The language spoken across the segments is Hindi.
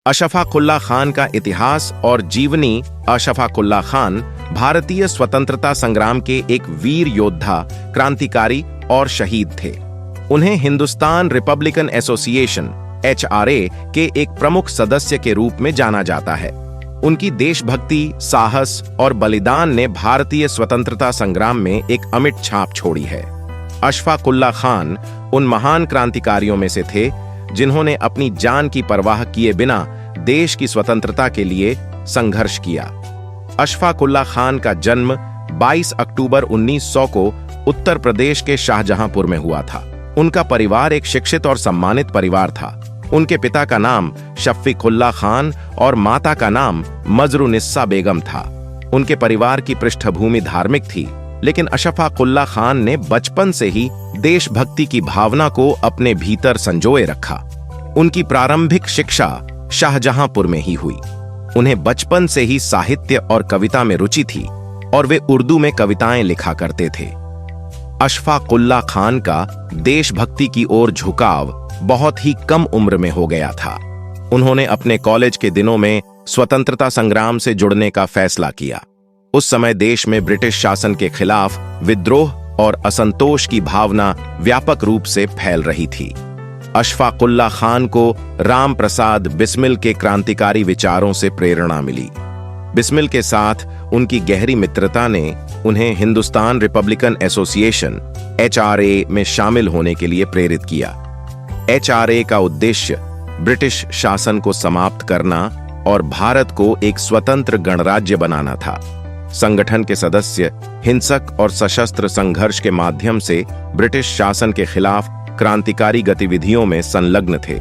अशफाक उल्लाह खान का इतिहास और जीवनी। अशफाक उल्लाह खान भारतीय स्वतंत्रता संग्राम के एक वीर योद्धा, क्रांतिकारी और शहीद थे। उन्हें हिंदुस्तान रिपब्लिकन एसोसिएशन HRA के एक प्रमुख सदस्य के रूप में जाना जाता है। उनकी देशभक्ति, साहस और बलिदान ने भारतीय स्वतंत्रता संग्राम में एक अमिट छाप छोड़ी है। अशफाक उल्लाह खान उन महान क्रांतिकारियों में से थे जिन्होंने अपनी जान की परवाह किए बिना देश की स्वतंत्रता के लिए संघर्ष किया। अशफाक उल्लाह खान का जन्म 22 अक्टूबर 1900 को उत्तर प्रदेश के शाहजहांपुर में हुआ था। उनका परिवार एक शिक्षित और सम्मानित परिवार था। उनके पिता का नाम शफीक उल्लाह खान और माता का नाम मजरुनिस्सा बेगम था। उनके परिवार की पृष्ठभूमि धार्मिक थी, लेकिन अशफाक उल्लाह खान ने बचपन से ही देशभक्ति की भावना को अपने भीतर संजोए रखा। उनकी प्रारंभिक शिक्षा शाहजहांपुर में ही हुई। उन्हें बचपन से ही साहित्य और कविता में रुचि थी और वे उर्दू में कविताएं लिखा करते थे। अशफाक उल्लाह खान का देशभक्ति की ओर झुकाव बहुत ही कम उम्र में हो गया था। उन्होंने अपने कॉलेज के दिनों में स्वतंत्रता संग्राम से जुड़ने का फैसला किया। उस समय देश में ब्रिटिश शासन के खिलाफ विद्रोह और असंतोष की भावना व्यापक रूप से फैल रही थी। अशफाक उल्लाह खान को राम प्रसाद बिस्मिल के क्रांतिकारी विचारों से प्रेरणा मिली। बिस्मिल के साथ उनकी गहरी मित्रता ने उन्हें हिंदुस्तान रिपब्लिकन एसोसिएशन HRA में शामिल होने के लिए प्रेरित किया। HRA का उद्देश्य ब्रिटिश शासन को समाप्त करना और भारत को एक स्वतंत्र गणराज्य बनाना था। संगठन के सदस्य हिंसक और सशस्त्र संघर्ष के माध्यम से ब्रिटिश शासन के खिलाफ क्रांतिकारी गतिविधियों में संलग्न थे।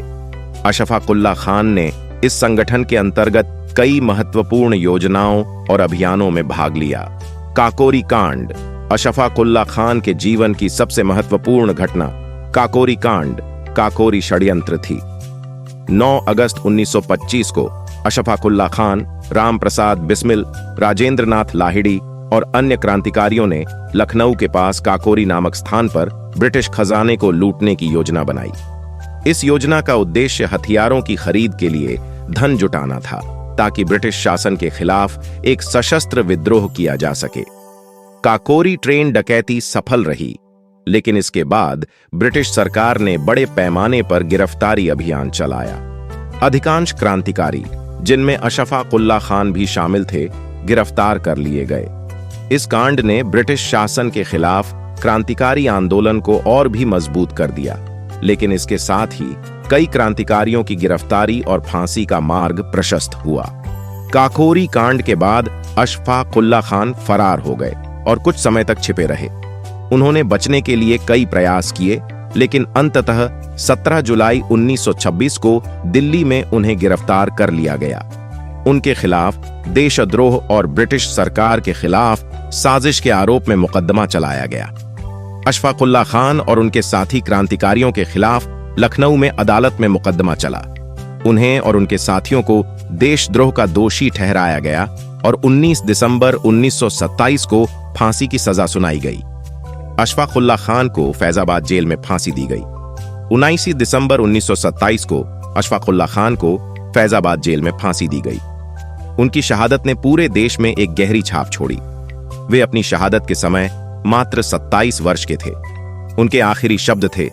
अशफाक उल्लाह खान ने इस संगठन के अंतर्गत कई महत्वपूर्ण योजनाओं और अभियानों में भाग लिया। काकोरी कांड अशफाक उल्लाह खान के जीवन की सबसे महत्वपूर्ण घटना काकोरी कांड, काकोरी षड्यंत्र थी। 9 अगस्त 1925 को अशफाक उल्लाह खान, राम प्रसाद बिस्मिल, राजेंद्र नाथ लाहिड़ी और अन्य क्रांतिकारियों ने लखनऊ के पास काकोरी नामक स्थान पर ब्रिटिश खजाने को लूटने की योजना बनाई। इस योजना का उद्देश्य हथियारों की खरीद के लिए धन जुटाना था, ताकि ब्रिटिश शासन के खिलाफ एक सशस्त्र विद्रोह किया जा सके। काकोरी ट्रेन डकैती सफल रही, लेकिन इसके बाद ब्रिटिश सरकार ने बड़े पैमाने पर गिरफ्तारी अभियान चलाया। अधिकांश क्रांतिकारी, जिनमें अशफाक उल्लाह खान भी शामिल थे, गिरफ्तार कर लिए गए। इस कांड ने ब्रिटिश शासन के खिलाफ क्रांतिकारी आंदोलन को और भी मजबूत कर दिया, लेकिन इसके साथ ही कई क्रांतिकारियों की गिरफ्तारी और फांसी का मार्ग प्रशस्त हुआ। काकोरी कांड के बाद अशफाक उल्लाह खान फरार हो गए और कुछ समय तक छिपे रहे। उन्होंने बचने के लिए कई प्रयास किए, लेकिन अंततः 17 जुलाई 1926 को दिल्ली में उन्हें गिरफ्तार कर लिया गया। उनके खिलाफ देशद्रोह और ब्रिटिश सरकार के खिलाफ साजिश के आरोप में मुकदमा चलाया गया। अशफाक उल्लाह खान और उनके साथी क्रांतिकारियों के खिलाफ लखनऊ में अदालत में मुकदमा चला। उन्हें और उनके साथियों को देशद्रोह का दोषी ठहराया गया और 19 दिसंबर 1927 को फांसी की सजा सुनाई गई। अशफाक उल्लाह खान को फैजाबाद जेल में फांसी दी गई। 19 दिसंबर 1927 को अशफाक उल्लाह खान को फैजाबाद जेल में फांसी दी गई। उनकी शहादत ने पूरे देश में एक गहरी छाप छोड़ी। वे अपनी शहादत के समय मात्र 27 वर्ष के थे। उनके आखिरी शब्द थे,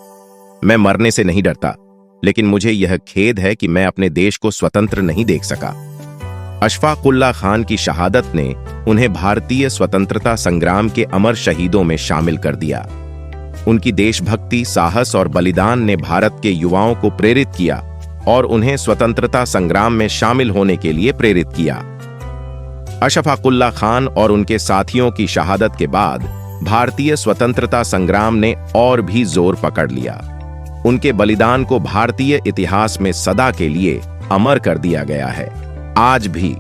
मैं मरने से नहीं डरता, लेकिन मुझे यह खेद है कि मैं अपने देश को स्वतंत्र नहीं देख सका। अशफाक उल्लाह खान की शहादत ने उन्हें भारतीय स्वतंत्रता संग्राम के अमर शहीदों में शामिल कर दिया। उनकी देशभक्ति, साहस और बलिदान ने भारत के युवाओं को प्रेरित किया और उन्हें स्वतंत्रता संग्राम में शामिल होने के लिए प्रेरित किया। अशफाक उल्लाह खान और उनके साथियों की शहादत के बाद भारतीय स्वतंत्रता संग्राम ने और भी जोर पकड़ लिया। उनके बलिदान को भारतीय इतिहास में सदा के लिए अमर कर दिया गया है। आज भी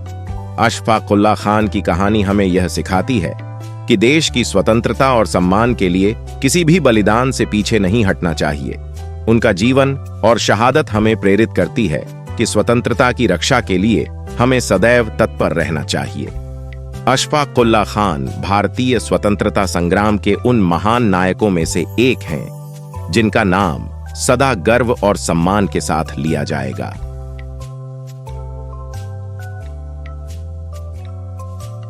अशफाक उल्लाह खान की कहानी हमें यह सिखाती है कि देश की स्वतंत्रता और सम्मान के लिए किसी भी बलिदान से पीछे नहीं हटना चाहिए। उनका जीवन और शहादत हमें प्रेरित करती है कि स्वतंत्रता की रक्षा के लिए हमें सदैव तत्पर रहना चाहिए। अशफाक उल्लाह खान भारतीय स्वतंत्रता संग्राम के उन महान नायकों में से एक हैं जिनका नाम सदा गर्व और सम्मान के साथ लिया जाएगा।